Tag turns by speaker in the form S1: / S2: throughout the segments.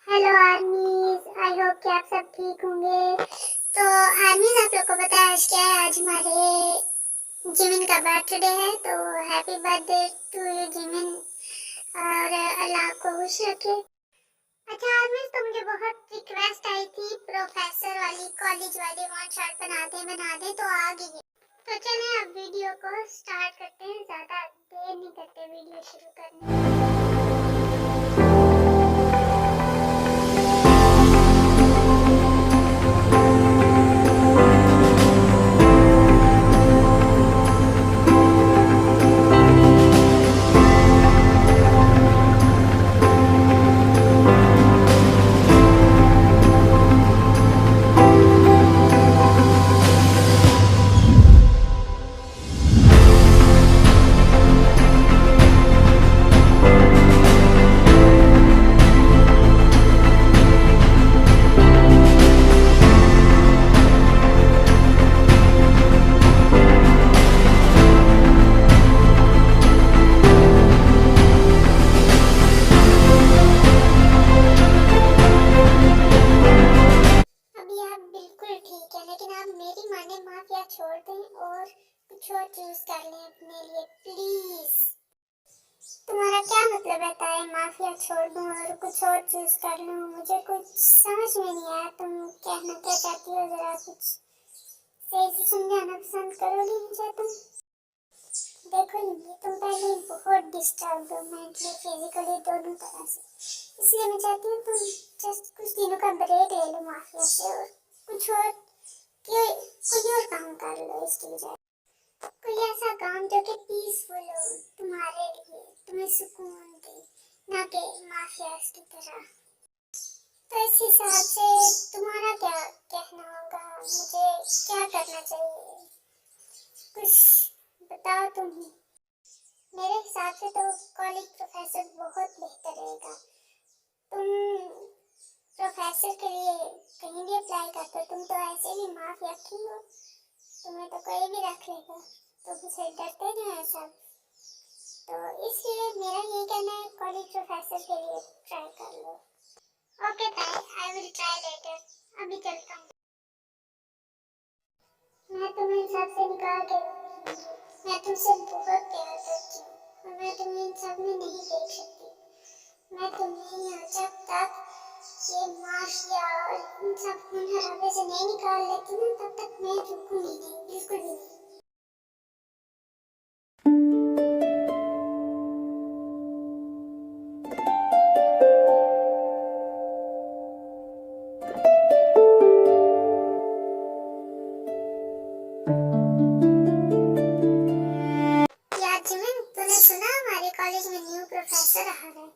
S1: Hello आर्मीज, I hope कि आप सब ठीक होंगे। तो आर्मीज, आप लोग को पता है आज क्या है? आज हमारे जिमिन का बर्थडे है। तो happy birthday to you Jimin, और अल्लाह आपको खुश रखे। अच्छा आर्मीज, तो मुझे बहुत रिक्वेस्ट आई थी प्रोफेसर वाली, कॉलेज वाली वन शॉट बना दे तो आ गई है। तो चलें अब वीडियो को स्टार्ट करते हैं, ज़्यादा देर नहीं करते वीडियो शुरू करने में। अभी आप बिल्कुल ठीक है, लेकिन आप मेरी माने माफिया छोड़ दें और कुछ और चूज कर लें अपने लिए प्लीज। तुम्हारा क्या मतलब रहता है माफिया छोड़ दूं और कुछ और चूज कर लूं? मुझे कुछ समझ में नहीं आया, तुम कहना क्या चाहती हो? जरा कुछ सही से समझाना पसंद करोगी मुझे तुम? देखो ये तुम पहले ही बहुत डिस्टर्ब हो, मेंटली फिजिकली दोनों तरह से, इसलिए मैं चाहती हूँ तुम जस्ट कुछ दिनों का ब्रेक ले लो माफिया से और कुछ और कोई और काम कर लो इसके बजाय। कोई ऐसा काम जो कि पीसफुल हो तुम्हारे लिए, तुम्हें सुकून दे, ना कि माफिया की तरह। तो इस हिसाब से तुम्हारा क्या कहना होगा? मुझे क्या करना चाहिए? कुछ बताओ तुम ही। मेरे हिसाब से तो कॉलेज प्रोफेसर बहुत बेहतर रहेगा। तुम प्रोफेसर के लिए कहीं भी अप्लाई करते हो, तुम तो ऐसे भी माफिया किंग हो, तुम्हें तो कोई भी रख लेगा, तो मुझसे डरते जो है सब। तो इसलिए मेरा ये कहना है कॉलेज प्रोफेसर के लिए ट्राई कर लो। ओके ताई, आई विल ट्राई लेटर। अभी चलता हूँ। मैं तुम्हें सबसे निकाल के रखूंगी। मैं तुमसे बहुत प्यार करती हूँ और मैं तुम्हें इन सब में नहीं देख सकती। मैं तुम्हें यहाँ जब तक ये माफिया और इन सब खून खराबे से नहीं निकाल लेती ना, तब तक मैं रुकूंगी नहीं, बिल्कुल भी नहीं। यार जिमिन, तूने सुना हमारे कॉलेज में न्यू प्रोफेसर आ रहा है?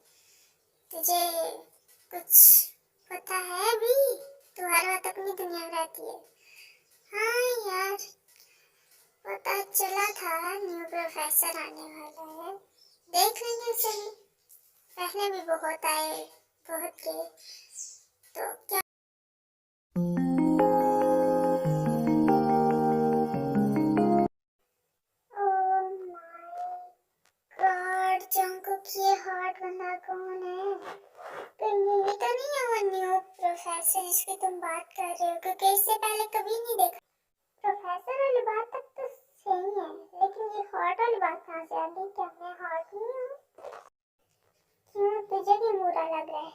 S1: तुझे कुछ पता है अभी? तू हर वक्त अपनी दुनिया में रहती है। हाँ यार, पता चला था न्यू प्रोफेसर आने वाला है। देख लेंगे उसे भी, पहले भी बहुत आए, बहुत गए, तो क्या। ओह माय गॉड, जंगकुक ये हॉट बंदा कौन है? कोई मूवी तो नहीं है वो न्यू प्रोफेसर जिसकी तुम बात कर रहे हो? क्योंकि इससे पहले कभी नहीं देखा। प्रोफेसर वाली बात तक तो सही है, लेकिन ये हॉट वाली बात कहाँ से आ गई? क्या मैं हॉट नहीं हूँ? क्यों, तुझे क्यों बुरा लग रहा है?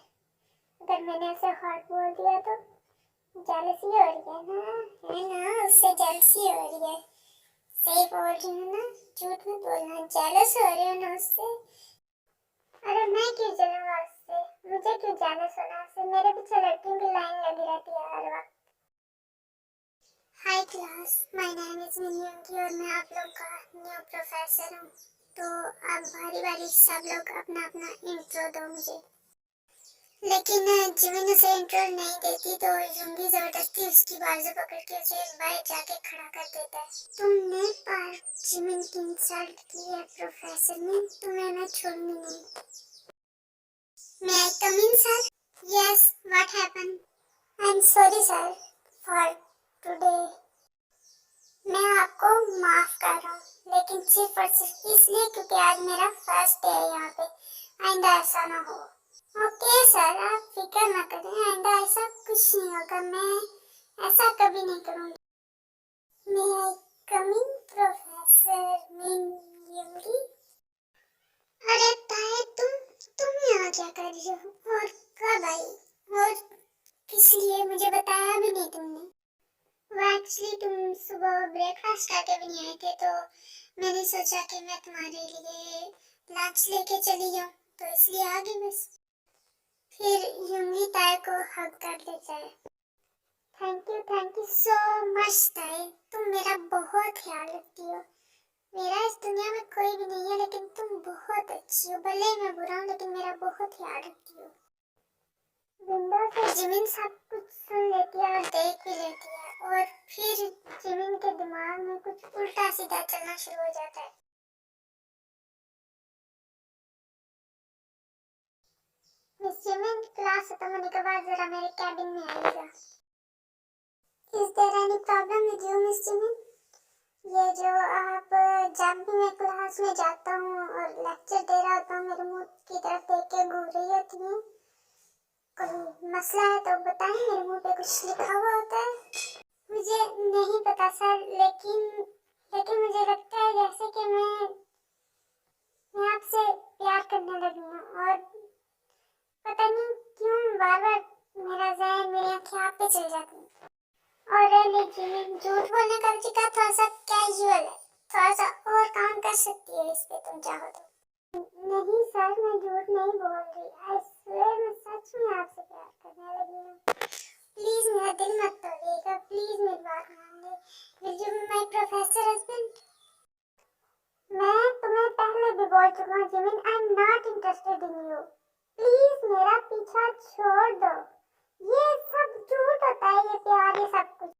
S1: अगर मैंने उसे हॉट बोल दिया तो जेलसी हो रही है ना? है ना, उससे जेलसी हो रही है। सही बोल रही हूँ ना? झूठ मत बोलना, जेलस हो रही हूँ ना उससे? अरे मैं क्यों जलूंगा उससे? मुझे क्यों जेलस होना उससे? मेरे पीछे लड़कियों की लाइन लगी रहती है हर वक्त। हाय क्लास, माय नेम इज मिन्यूंगी और मैं आप लोग का न्यू प्रोफेसर हूँ। तो अब बारी बारी सब लोग अपना अपना इंट्रो दो मुझे। लेकिन जिमिन उसे इंट्रो नहीं देती तो यूंगी जबरदस्ती उसकी बाजू पकड़ के उसे बाहर जाके खड़ा कर देता है। तुमने पर जिमिन की इंसल्ट की है प्रोफेसर ने, तुम्हें मैं छोड़ूंगी नहीं। May I come in sir? Yes, what happen? I am sorry sir for today. मैं आपको माफ कर रहा हूँ, लेकिन सिर्फ और सिर्फ इसलिए क्योंकि आज मेरा फर्स्ट डे है यहाँ पे। आइंदा ऐसा ना हो। ओके सर, आप फिक्र ना करें, आइंदा ऐसा कुछ नहीं होगा। मैं ऐसा कभी नहीं करूँगी। May I come in, professor मिन युंगी? अरे ताए, तुम यहाँ क्या कर रही हो? और कब आई? और किस लिए? मुझे बताया भी नहीं तुमने। वो एक्चुअली तुम सुबह ब्रेकफास्ट करके भी नहीं आए थे, तो मैंने सोचा कि मैं तुम्हारे लिए लंच लेके चली जाऊँ, तो इसलिए आ गई बस। फिर युंगी ताए को हग कर लेता है। थैंक यू सो मच ताए, तुम मेरा बहुत ख्याल रखती हो। मेरा इस दुनिया में कोई भी नहीं है, लेकिन तुम बहुत अच्छी हो। भले ही मैं बुरा हूँ, लेकिन मेरा बहुत ख्याल रखती हो। विंडो से जिमिन सब कुछ सुन लेती है और देख भी लेती है, और फिर जिमिन के दिमाग में कुछ उल्टा सीधा चलना शुरू हो जाता है। मिस जिमिन, क्लास खत्म होने के बाद जरा मेरे कैबिन में आइएगा। Is there any problem with you miss Jimin? ये जो आप जब भी मैं क्लास में जाता हूँ और लेक्चर दे रहा होता हूँ, मेरे मुंह की तरफ देख के घूर रही होती हैं। कोई मसला है तो बताएं, मेरे मुंह पे कुछ लिखा हुआ होता है। मुझे नहीं पता सर, लेकिन मुझे लगता है जैसे कि मैं आपसे प्यार करने लगी हूँ, और पता नहीं क्यों बार बार मेरा ज़हन, मेरी आँखें आप पे चल जाती हैं। और लेकिन झूठ बोलने का तरीका थोड़ा सा कैजुअल है, थोड़ा सा और काम कर सकती है इस पे तुम चाहो तो। नहीं सर, मैं झूठ नहीं बोल रही। आई स्वेयर, मैं सच में आपसे प्यार करने लगी हूँ। प्लीज मेरा दिल मत तोड़िएगा, प्लीज मेरी बात मान ले। Will you be my professor husband? मैं तुम्हें पहले भी बोल चुका हूँ Jimin, I am not interested in you. Please मेरा पीछा छोड़ दो। ये सब झूठ होता है, ये प्यार, ये सब कुछ।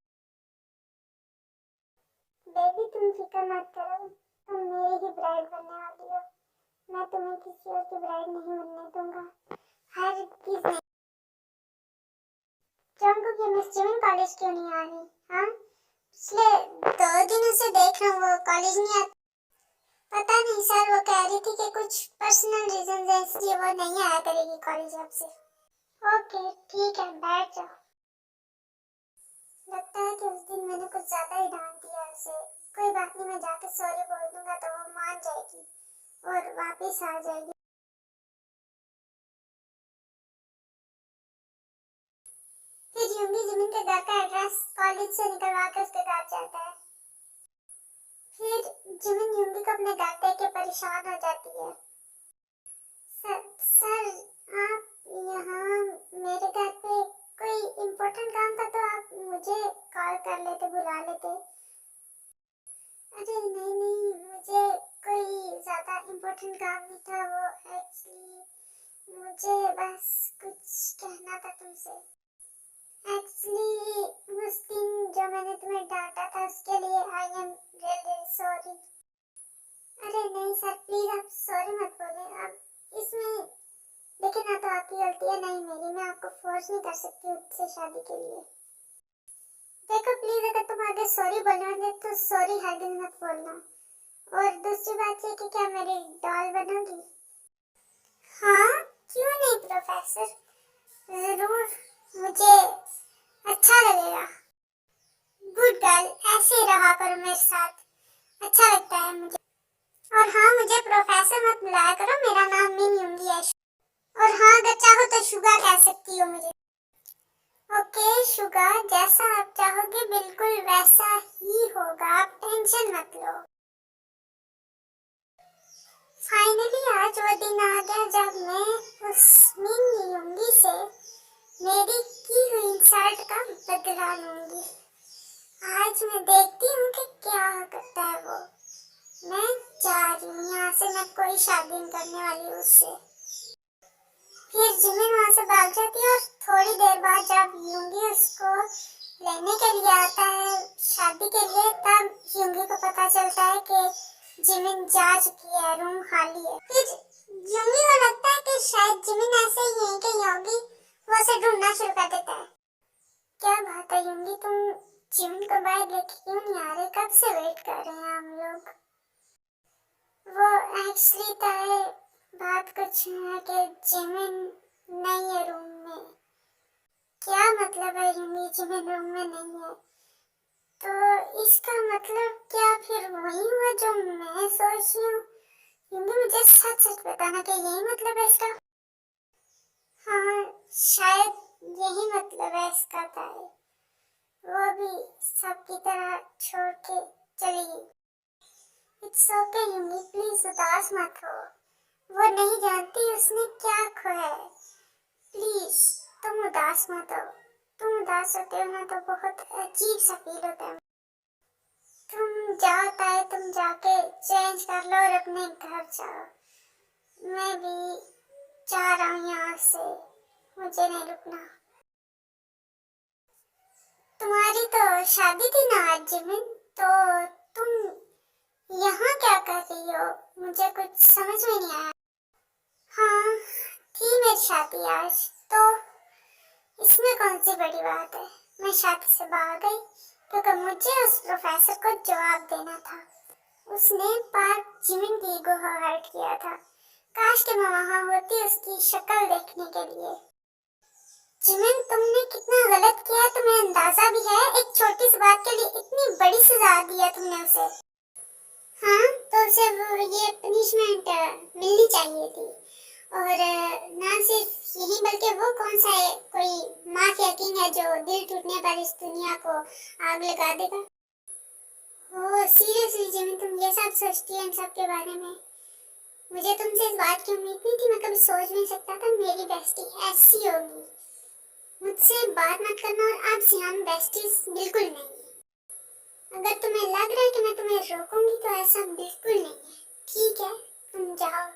S1: बेबी तुम फिक्र मत करो, तुम मेरी ही ब्राइड बनने वाली हो। मैं तुम्हें किसी और की ब्राइड नहीं बनने दूंगा, हर किस नहीं। जंगकुक, ये मिस जिमिन कॉलेज क्यों नहीं आ रही? हाँ, पिछले 2 दिनों से देख रहा हूँ वो कॉलेज नहीं आती। पता नहीं सर, वो कह रही थी कि कुछ पर्सनल रीजन है, इसलिए वो नहीं आया करेगी कॉलेज अब से। ओके ठीक है, बैठ जाओ। लगता है कि उस दिन मैंने कुछ ज्यादा ही डांट दिया उसे। कोई बात नहीं, मैं जाकर सॉरी बोल दूंगा तो वो मान जाएगी और वापस आ जाएगी। फिर युंगी जिमिन के घर का एड्रेस कॉलेज से निकलवा कर उसके घर जाता है। फिर जिमिन युंगी को अपने घर देख के परेशान हो जाती है। सर आप यहाँ मेरे घर पे कोई इम्पोर्टेंट काम था तो आप मुझे कॉल कर लेते, बुला लेते। अरे नहीं, मुझे कोई ज्यादा इम्पोर्टेंट काम नहीं था, वो एक्चुअली मुझे बस कुछ कहना था तुमसे। एक्चुअली उस दिन जो मैंने तुम्हें डांटा था उसके लिए आई एम रियली सॉरी। अरे नहीं सर, प्लीज आप सॉरी मत बोलिए। अब इसमें देखिए, ना तो आपकी गलती है ना ही मेरी। मैं आपको फोर्स नहीं कर सकती उससे शादी के लिए। देखो प्लीज, अगर तुम आगे सॉरी बोलोगे तो सॉरी हर दिन मत बोलना। और दूसरी बात ये कि क्या मेरी डॉल बनोगी? हाँ, क्यों नहीं प्रोफेसर, जरूर, मुझे अच्छा लगेगा। गुड गर्ल, ऐसे रहा करो मेरे साथ, अच्छा लगता है मुझे। और हाँ, मुझे प्रोफेसर मत बुलाया करो, मेरा नाम मिन युंगी है। और हाँ, अगर चाहो तो शुगा कह सकती हो मुझे। ओके शुगा, जैसा आप चाहोगे बिल्कुल वैसा ही होगा, आप टेंशन मत लो। फाइनली आज वो दिन आ गया जब मैं उस मिन युंगी से मेरी की हुई इंसल्ट का बदला लूंगी। आज मैं देखती हूँ कि क्या करता है वो। मैं जा रही हूँ यहाँ से, मैं कोई शादी नहीं करने वाली उससे। फिर जिमिन वहां से भाग जाती है और थोड़ी देर बाद जब युंगी उसको लेने के लिए आता है शादी के लिए, तब युंगी को पता चलता है कि जिमिन जा चुकी है, रूम खाली है। फिर युंगी को लगता है कि शायद जिमिन ऐसे ही है कि योगी वो उसे ढूंढना शुरू कर देता है। क्या बात है युंगी, तुम जिमिन को बाहर लेके क्यों नहीं आ रहे? कब से वेट कर रहे हैं हम लोग। वो एक्चुअली बात कुछ है कि जिमिन नहीं है रूम में। जिमिन रूम में नहीं है, तो इसका मतलब क्या फिर वही हुआ जो मैं सोच रही हूँ? यूंगी मुझे सच सच बताना कि यही मतलब है इसका। हाँ, शायद यही मतलब है इसका ताई। वो भी सबकी तरह छोड़ के चली गई। इट्स ओके यूंगी, प्लीज उदास मत हो। वो नहीं जानती उसने क्या खोया है। प्लीज तुम उदास मत हो। तुम उदास होते हो ना तो बहुत अजीब सा फील होता है। तुम जाओ ताई, तुम जाके चेंज कर लो और अपने घर जाओ। मैं भी जा रहा हूँ यहाँ से, मुझे नहीं रुकना। तुम्हारी तो शादी थी ना आज जिमिन, तो तुम यहाँ क्या कर रही हो? मुझे कुछ समझ में नहीं आया। हाँ, थी मेरी शादी आज, तो इसमें कौन सी बड़ी बात है? मैं शादी से भाग गई क्योंकि मुझे उस प्रोफेसर को जवाब देना था। उसने पार्क जिमिन की ईगो हर्ट किया था। काश कि मैं वहाँ होती उसकी शक्ल देखने के लिए। जिमिन, तुमने कितना गलत किया तुम्हें अंदाजा भी है? एक छोटी सी बात के लिए इतनी बड़ी सजा दी है तुमने उसे। हाँ, तो उसे ये पनिशमेंट मिलनी चाहिए थी। और ना सिर्फ यही बल्कि वो कौन सा है, कोई माफिया किंग है जो दिल टूटने पर इस दुनिया को आग लगा देगा? ओह सीरियसली जिमिन, तुम ये सब सोचती है इन सब के बारे में? मुझे तुमसे इस बात की उम्मीद नहीं थी। मैं कभी सोच नहीं सकता था मेरी बेस्टी ऐसी होगी। मुझसे बात मत करना, और अब से हम बेस्टीज बिल्कुल नहीं। अगर तुम्हें लग रहा है कि मैं तुम्हें रोकूंगी तो ऐसा बिल्कुल नहीं है। ठीक है, तुम जाओ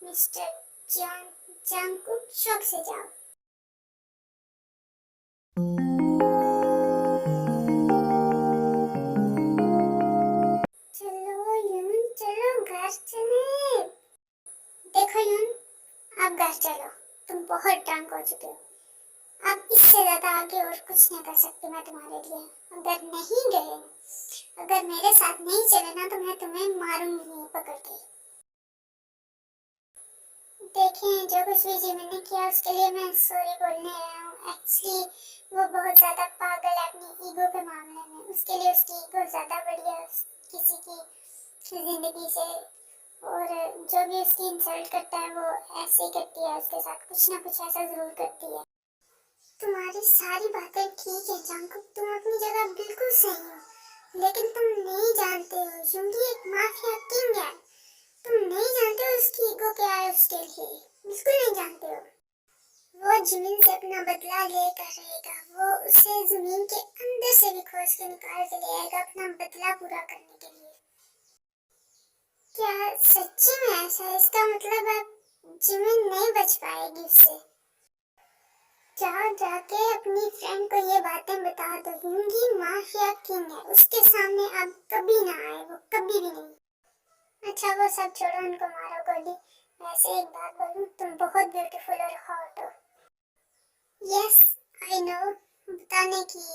S1: मिस्टर जॉन जंगकुक, शौक से जाओ। चलो यून, चलो घर चले। देखो यून, अब घर चलो। तुम बहुत ड्रंक हो चुके हो। अब इससे ज्यादा आगे और कुछ नहीं कर सकती मैं तुम्हारे लिए। अगर नहीं गए, अगर मेरे साथ नहीं चले ना, तो मैं तुम्हें मारूंगी पकड़ के। देखें, जो कुछ भी जी मैंने किया उसके लिए मैं सॉरी बोलने आया हूँ। एक्चुअली वो बहुत ज़्यादा पागल है अपनी ईगो के मामले में। उसके लिए उसकी ईगो ज़्यादा बड़ी है किसी की ज़िंदगी से। और जो भी उसकी इंसल्ट करता है वो ऐसे ही करती है, उसके साथ कुछ ना कुछ ऐसा ज़रूर करती है। तुम्हारी सारी बातें ठीक है जंगकुक, तुम अपनी जगह बिल्कुल सही हो, लेकिन तुम नहीं जानते हो यूंगी एक माफिया किंग है। तुम नहीं जानते हो उसकी ईगो क्या है उसके लिए, बिल्कुल नहीं जानते हो। वो जमीन से अपना बदला लेकर रहेगा। वो उसे जमीन के अंदर से भी खोज के निकाल के ले आएगा अपना बदला पूरा करने के लिए। क्या सच्ची में ऐसा है? इसका मतलब अब जमीन नहीं बच पाएगी उससे। जाओ, जाके अपनी फ्रेंड को ये बातें बता दो। यूंगी माफिया किंग है, उसके सामने अब कभी ना आए, वो कभी भी नहीं। अच्छा वो सब छोड़ो, उनको मारो गोली। वैसे एक बात बोलूं, तुम बहुत ब्यूटीफुल और हॉट हो। यस आई नो, बताने की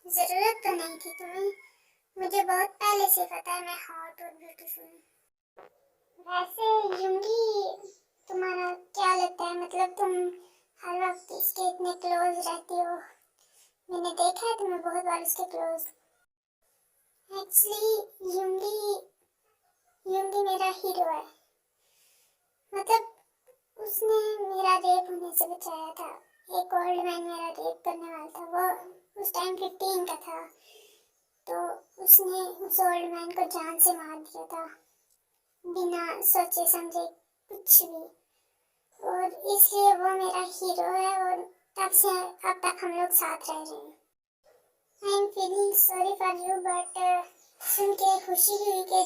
S1: जरूरत तो नहीं थी तुम्हें। मुझे बहुत पहले से पता है मैं हॉट और ब्यूटीफुल हूँ। वैसे यूंगी, तुम्हारा क्या लगता है, मतलब तुम हर वक्त इसके इतने क्लोज रहती हो? मैंने देखा है तुम्हें बहुत बार इसके क्लोज। एक्चुअली यूंगी मेरा हीरो है। मतलब उसने मेरा रेप होने से बचाया था। एक ओल्ड मैन मेरा रेप करने वाला था। वो उस टाइम 15 का था, तो उसने उस ओल्ड मैन को जान से मार दिया था बिना सोचे समझे कुछ भी। और इसलिए वो मेरा हीरो है, और तब से अब तक हम लोग साथ रह रहे हैं। I am feeling sorry for you, but सुन के खुशी हुई कि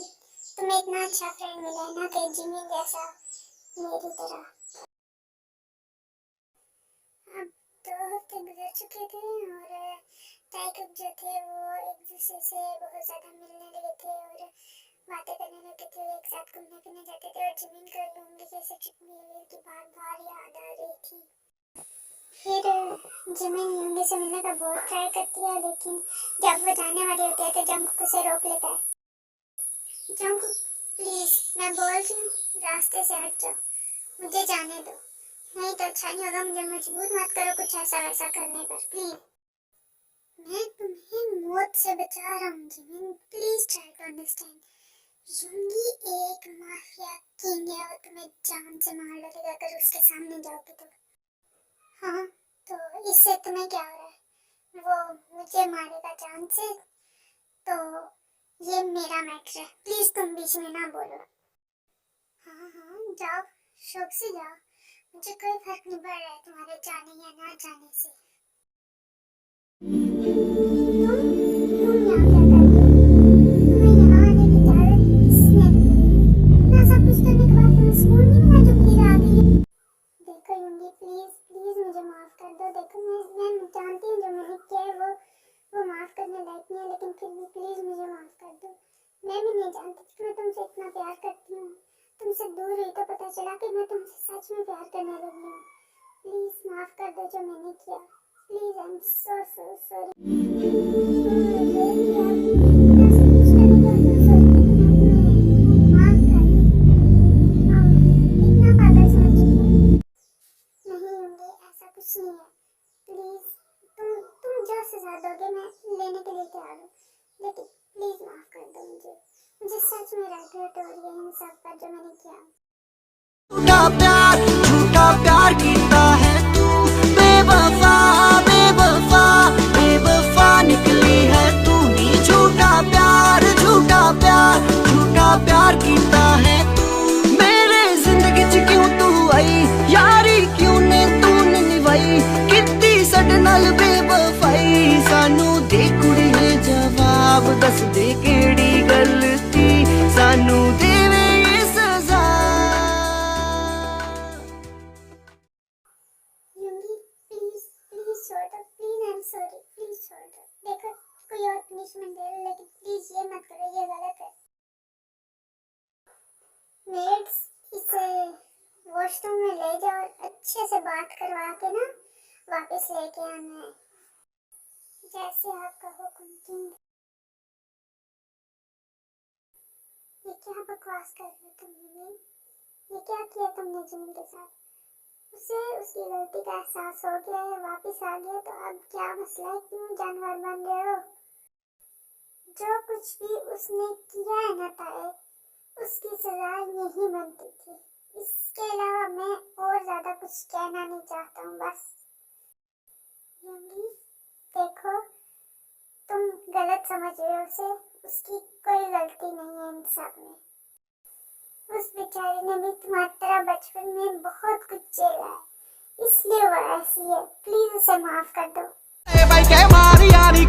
S1: तुम्हें इतना अच्छा फ्रेंड मिला है ना, कि जिमी जैसा मेरी तरह। अब 2 हफ्ते गुजर चुके थे और ताइकुक जो थे वो एक दूसरे से बहुत ज़्यादा मिलने लगे थे और बातें करने लगे थे, एक साथ घूमने फिरने जाते थे। और जिमिन को लूंगी के स्ट्रिक्ट बिहेवियर की बार बार याद आ रही थी। फिर जिमिन लूंगी से मिलने का बहुत ट्राई करती है, लेकिन जब वो जाने वाली होती है तो जंगकुक उसे रोक लेता है। जंगकुक प्लीज, मैं बोल रही हूँ रास्ते से हट जाओ, मुझे जाने दो। नहीं तो अच्छा नहीं होगा, मुझे मजबूर मत करो कुछ ऐसा वैसा करने पर, प्लीज। मैं तुम्हें मौत से बचा रहा हूँ Jimin, please try to understand. Yoongi एक माफिया किंग है और तुम्हें जान से मार डालेगा अगर उसके सामने जाओगे तो। हाँ, तो इससे तुम्हें क्या हो रहा है? वो मुझे मारेगा जान से, तो ये मेरा मैटर है, प्लीज तुम बीच में ना बोलो। हाँ हाँ जाओ, शौक से जाओ, मुझे कोई फर्क नहीं पड़ रहा है तुम्हारे जाने या ना जाने से। तुम यहाँ क्या कर रहे हो? तुम्हें यहाँ आने की इजाजत किसने दी? इतना सब कुछ करने के बाद तुम्हें सुकून नहीं मिला जो फिर आ गई? देखो युंगी, प्लीज प्लीज मुझे माफ कर दो। देखो मैं जानती हूँ जो मैंने किया है वो माफ करने लायक नहीं है, लेकिन फिर भी प्लीज मुझे माफ कर दो। मैं भी नहीं जानती कि मैं तुमसे इतना प्यार करती हूँ। तुमसे दूर हुई तो पता चला कि मैं तुमसे सच में प्यार करने लगी हूँ। प्लीज माफ कर दो जो मैंने किया। Please I am so so sorry. कुछ नहीं है, प्लीज तुम जो सजा दोगे मैं लेने के लिए तैयार हूँ, लेकिन प्लीज माफ कर दो मुझे सच में रिग्रेट हो रही है इन सब पर जो मैंने किया।
S2: झूठा प्यार कीता है तू, बेवफा बेवफा बेवफा निकली है तू नी। झूठा प्यार कीता है तू। मेरे जिंदगी च क्यों तू आई, यारी क्यों ने तू निभाई, कितनी सड नाल बेवफाई। सानू दे कुड़िए जवाब, दस दे केड़ी गलती सानू देवे ये सजा।
S1: युंगी प्लीज प्लीज छोड़ दो, please I am sorry, please छोड़ दो। देखो कोई और पनिशमेंट दे लो, लेकिन प्लीज ये मत करो, ये गलत है। मेड्स इसे वॉशरूम में ले जाओ और अच्छे से बात करवा के ना वापस लेके आना है, जैसे आपका हुक्म किंग। ये क्या बकवास कर रहे हो तुम युंगी? ये क्या किया तुमने जिमिन के साथ? उसे उसकी गलती का एहसास हो गया है, वापस आ गया, तो अब क्या मसला है, क्यों जानवर बन रहे हो? जो कुछ भी उसने किया है ना ताए, उसकी सजा यही बनती थी। इसके अलावा मैं और ज्यादा कुछ कहना नहीं चाहता हूँ। बस युंगी देखो, तुम गलत समझ रहे हो उसे, उसकी कोई गलती नहीं है इन सब में। उस बेचारी ने भी तुम्हारी तरह बचपन में बहुत कुछ झेला है, इसलिए वो ऐसी है। प्लीज उसे माफ कर दो।
S2: भाई क्या मार यारी